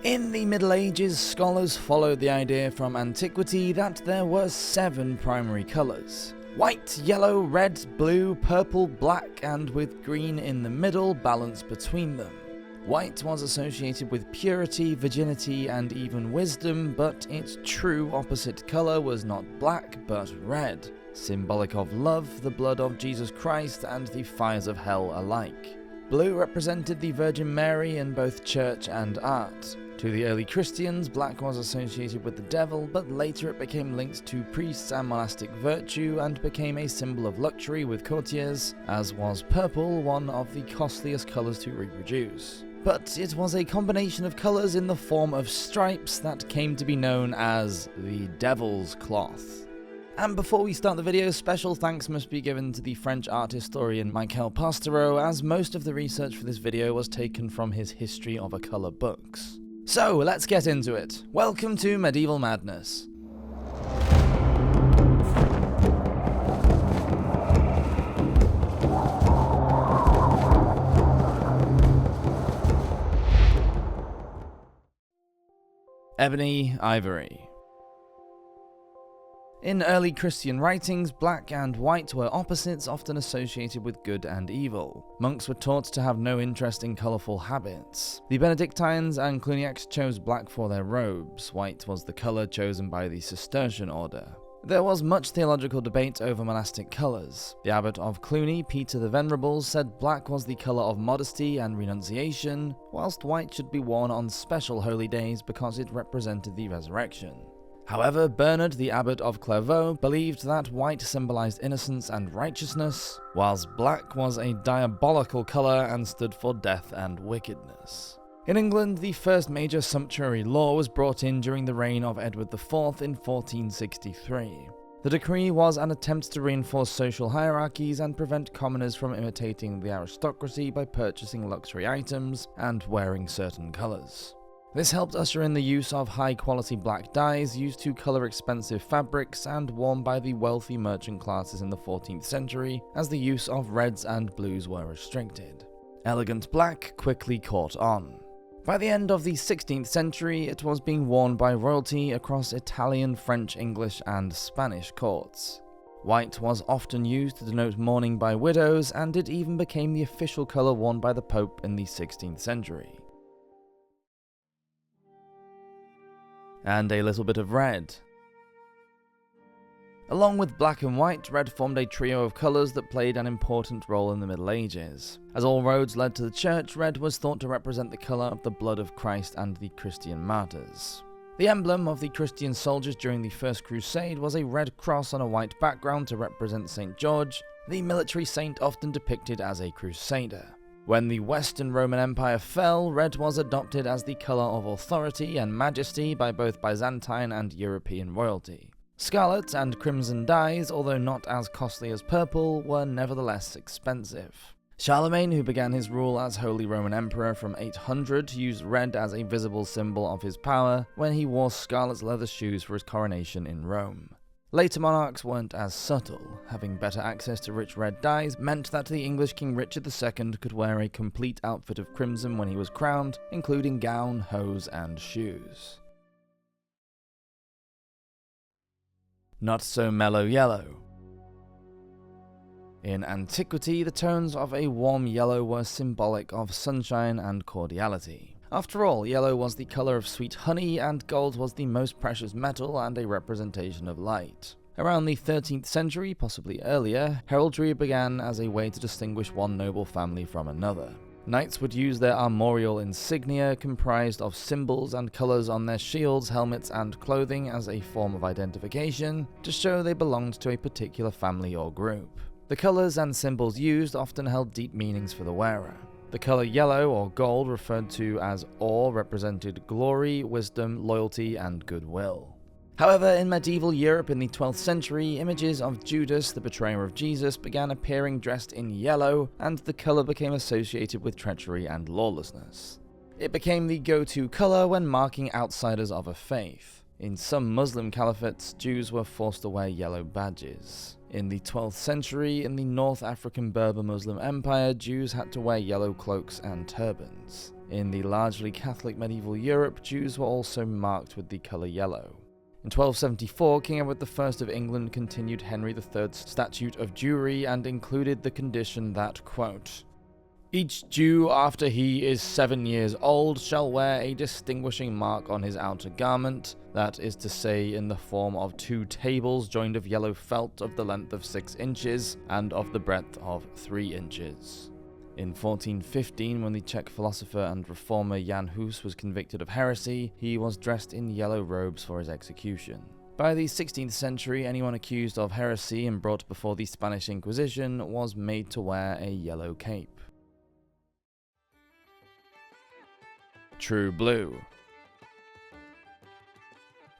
In the Middle Ages, scholars followed the idea from Antiquity that there were 7 primary colours: white, yellow, red, blue, purple, black, and with green in the middle balanced between them. White was associated with purity, virginity, and even wisdom, but its true opposite colour was not black but red, symbolic of love, the blood of Jesus Christ, and the fires of hell alike. Blue represented the Virgin Mary in both church and art. To the early Christians, black was associated with the devil, but later it became linked to priests and monastic virtue and became a symbol of luxury with courtiers, as was purple one of the costliest colours to reproduce. But it was a combination of colours in the form of stripes that came to be known as the Devil's Cloth. And before we start the video, special thanks must be given to the French art historian Michael Pastereau, as most of the research for this video was taken from his History of a Colour books. So let's get into it. Welcome to Medieval Madness. Ebony, Ivory. In early Christian writings, black and white were opposites often associated with good and evil. Monks were taught to have no interest in colourful habits. The Benedictines and Cluniacs chose black for their robes. White was the colour chosen by the Cistercian order. There was much theological debate over monastic colours. The abbot of Cluny, Peter the Venerable, said black was the colour of modesty and renunciation, whilst white should be worn on special holy days because it represented the resurrection. However, Bernard, the abbot of Clairvaux, believed that white symbolized innocence and righteousness, whilst black was a diabolical colour and stood for death and wickedness. In England, the first major sumptuary law was brought in during the reign of Edward IV in 1463. The decree was an attempt to reinforce social hierarchies and prevent commoners from imitating the aristocracy by purchasing luxury items and wearing certain colours. This helped usher in the use of high-quality black dyes used to colour expensive fabrics and worn by the wealthy merchant classes in the 14th century, as the use of reds and blues were restricted. Elegant black quickly caught on. By the end of the 16th century, it was being worn by royalty across Italian, French, English, and Spanish courts. White was often used to denote mourning by widows, and it even became the official colour worn by the Pope in the 16th century. And a little bit of red. Along with black and white, red formed a trio of colours that played an important role in the Middle Ages. As all roads led to the church, red was thought to represent the colour of the blood of Christ and the Christian martyrs. The emblem of the Christian soldiers during the First Crusade was a red cross on a white background to represent St. George, the military saint often depicted as a crusader. When the Western Roman Empire fell, red was adopted as the colour of authority and majesty by both Byzantine and European royalty. Scarlet and crimson dyes, although not as costly as purple, were nevertheless expensive. Charlemagne, who began his rule as Holy Roman Emperor from 800, used red as a visible symbol of his power when he wore scarlet leather shoes for his coronation in Rome. Later monarchs weren't as subtle. Having better access to rich red dyes meant that the English King Richard II could wear a complete outfit of crimson when he was crowned, including gown, hose, and shoes. Not So Mellow Yellow. In Antiquity, the tones of a warm yellow were symbolic of sunshine and cordiality. After all, yellow was the colour of sweet honey, and gold was the most precious metal and a representation of light. Around the 13th century, possibly earlier, heraldry began as a way to distinguish one noble family from another. Knights would use their armorial insignia, comprised of symbols and colours on their shields, helmets, and clothing, as a form of identification, to show they belonged to a particular family or group. The colours and symbols used often held deep meanings for the wearer. The colour yellow or gold, referred to as ore, represented glory, wisdom, loyalty, and goodwill. However, in medieval Europe in the 12th century, images of Judas, the betrayer of Jesus, began appearing dressed in yellow, and the colour became associated with treachery and lawlessness. It became the go-to colour when marking outsiders of a faith. In some Muslim caliphates, Jews were forced to wear yellow badges. In the 12th century, in the North African Berber Muslim Empire, Jews had to wear yellow cloaks and turbans. In the largely Catholic medieval Europe, Jews were also marked with the colour yellow. In 1274, King Edward I of England continued Henry III's Statute of Jewry and included the condition that, quote, "Each Jew after he is 7 years old shall wear a distinguishing mark on his outer garment, that is to say in the form of 2 tables joined of yellow felt of the length of 6 inches and of the breadth of 3 inches. In 1415, when the Czech philosopher and reformer Jan Hus was convicted of heresy, he was dressed in yellow robes for his execution. By the 16th century, anyone accused of heresy and brought before the Spanish Inquisition was made to wear a yellow cape. True blue.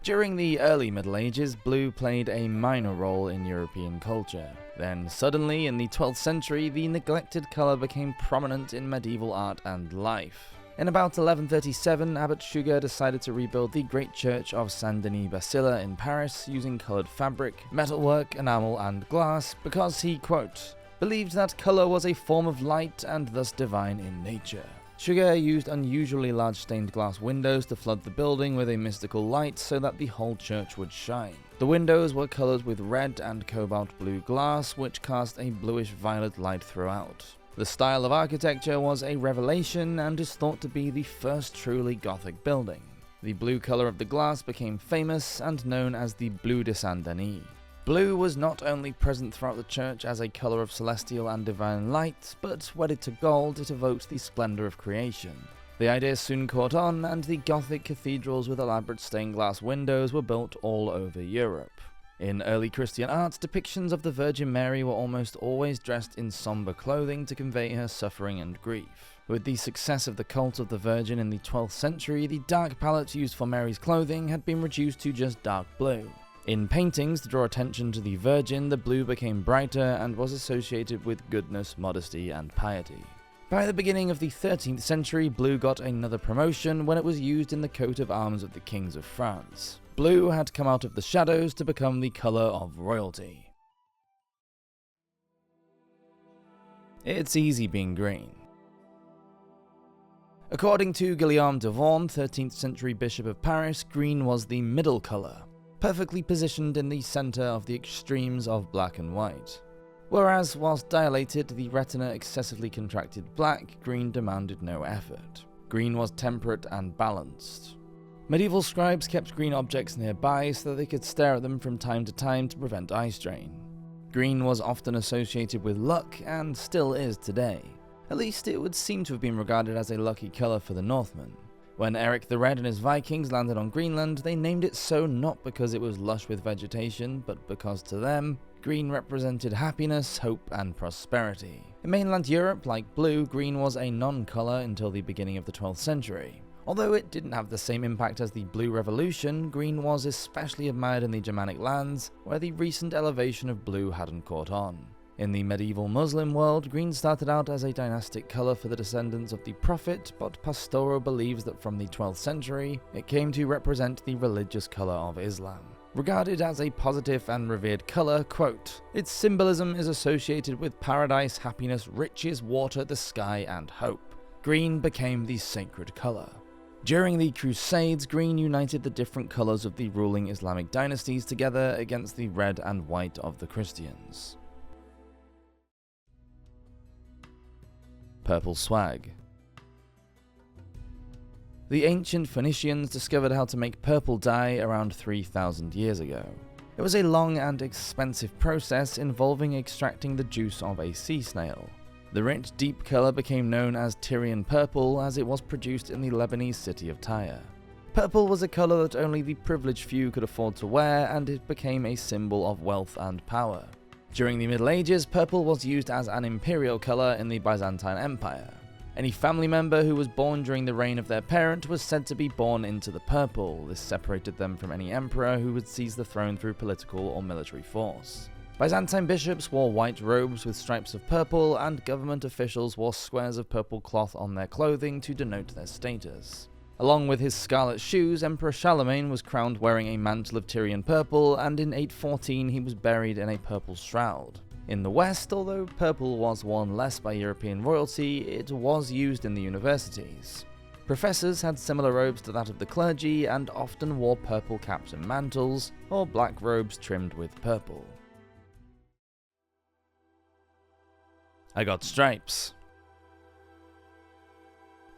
During the early Middle Ages, blue played a minor role in European culture. Then suddenly, in the 12th century, the neglected colour became prominent in medieval art and life. In about 1137, Abbot Suger decided to rebuild the great church of Saint-Denis Basile in Paris using coloured fabric, metalwork, enamel and glass because he, quote, believed that colour was a form of light and thus divine in nature. Suger used unusually large stained glass windows to flood the building with a mystical light so that the whole church would shine. The windows were coloured with red and cobalt blue glass, which cast a bluish-violet light throughout. The style of architecture was a revelation and is thought to be the first truly Gothic building. The blue colour of the glass became famous and known as the Bleu de Saint-Denis. Blue was not only present throughout the church as a colour of celestial and divine light, but wedded to gold, it evoked the splendour of creation. The idea soon caught on, and the Gothic cathedrals with elaborate stained glass windows were built all over Europe. In early Christian art, depictions of the Virgin Mary were almost always dressed in sombre clothing to convey her suffering and grief. With the success of the cult of the Virgin in the 12th century, the dark palette used for Mary's clothing had been reduced to just dark blue. In paintings to draw attention to the Virgin, the blue became brighter and was associated with goodness, modesty, and piety. By the beginning of the 13th century, blue got another promotion when it was used in the coat of arms of the kings of France. Blue had come out of the shadows to become the colour of royalty. It's easy being green. According to Guillaume de Vaughan, 13th century Bishop of Paris, green was the middle colour, perfectly positioned in the centre of the extremes of black and white. Whereas, whilst dilated, the retina excessively contracted black, green demanded no effort. Green was temperate and balanced. Medieval scribes kept green objects nearby so that they could stare at them from time to time to prevent eye strain. Green was often associated with luck, and still is today. At least it would seem to have been regarded as a lucky colour for the Northmen. When Eric the Red and his Vikings landed on Greenland, they named it so not because it was lush with vegetation, but because to them, green represented happiness, hope, and prosperity. In mainland Europe, like blue, green was a non-colour until the beginning of the 12th century. Although it didn't have the same impact as the Blue Revolution, green was especially admired in the Germanic lands, where the recent elevation of blue hadn't caught on. In the medieval Muslim world, green started out as a dynastic colour for the descendants of the Prophet, but Pastoro believes that from the 12th century, it came to represent the religious colour of Islam. Regarded as a positive and revered colour, quote, its symbolism is associated with paradise, happiness, riches, water, the sky, and hope. Green became the sacred colour. During the Crusades, green united the different colours of the ruling Islamic dynasties together against the red and white of the Christians. Purple swag. The ancient Phoenicians discovered how to make purple dye around 3,000 years ago. It was a long and expensive process involving extracting the juice of a sea snail. The rich, deep colour became known as Tyrian purple as it was produced in the Lebanese city of Tyre. Purple was a colour that only the privileged few could afford to wear, and it became a symbol of wealth and power. During the Middle Ages, purple was used as an imperial colour in the Byzantine Empire. Any family member who was born during the reign of their parent was said to be born into the purple. This separated them from any emperor who would seize the throne through political or military force. Byzantine bishops wore white robes with stripes of purple, and government officials wore squares of purple cloth on their clothing to denote their status. Along with his scarlet shoes, Emperor Charlemagne was crowned wearing a mantle of Tyrian purple, and in 814 he was buried in a purple shroud. In the West, although purple was worn less by European royalty, it was used in the universities. Professors had similar robes to that of the clergy and often wore purple caps and mantles, or black robes trimmed with purple. I got stripes.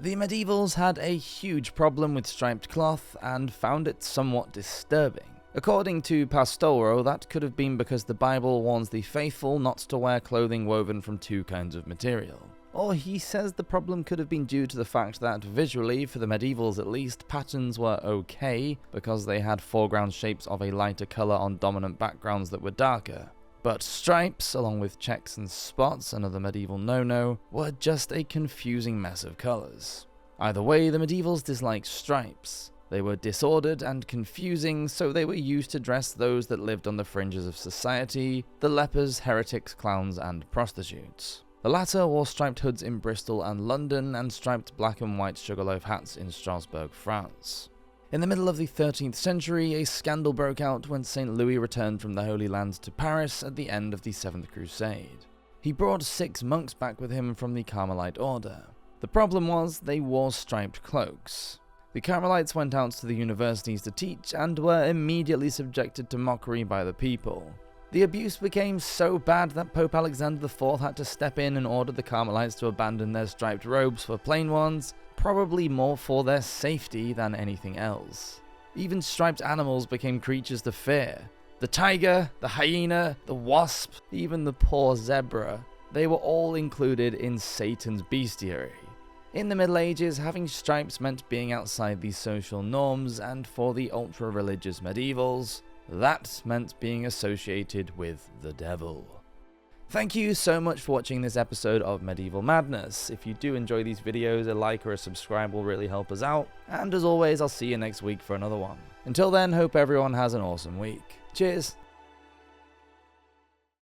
The medievals had a huge problem with striped cloth and found it somewhat disturbing. According to Pastoro, that could have been because the Bible warns the faithful not to wear clothing woven from two kinds of material. Or he says the problem could have been due to the fact that visually, for the medievals at least, patterns were okay because they had foreground shapes of a lighter colour on dominant backgrounds that were darker. But stripes, along with checks and spots, another medieval no-no, were just a confusing mess of colours. Either way, the medievals disliked stripes. They were disordered and confusing, so they were used to dress those that lived on the fringes of society, the lepers, heretics, clowns, and prostitutes. The latter wore striped hoods in Bristol and London, and striped black and white sugarloaf hats in Strasbourg, France. In the middle of the 13th century, a scandal broke out when St. Louis returned from the Holy Land to Paris at the end of the Seventh Crusade. He brought 6 monks back with him from the Carmelite order. The problem was they wore striped cloaks. The Carmelites went out to the universities to teach and were immediately subjected to mockery by the people. The abuse became so bad that Pope Alexander IV had to step in and order the Carmelites to abandon their striped robes for plain ones, probably more for their safety than anything else. Even striped animals became creatures to fear. The tiger, the hyena, the wasp, even the poor zebra, they were all included in Satan's bestiary. In the Middle Ages, having stripes meant being outside the social norms, and for the ultra-religious medievals, that meant being associated with the devil. Thank you so much for watching this episode of Medieval Madness. If you do enjoy these videos, a like or a subscribe will really help us out. And as always, I'll see you next week for another one. Until then, hope everyone has an awesome week. Cheers!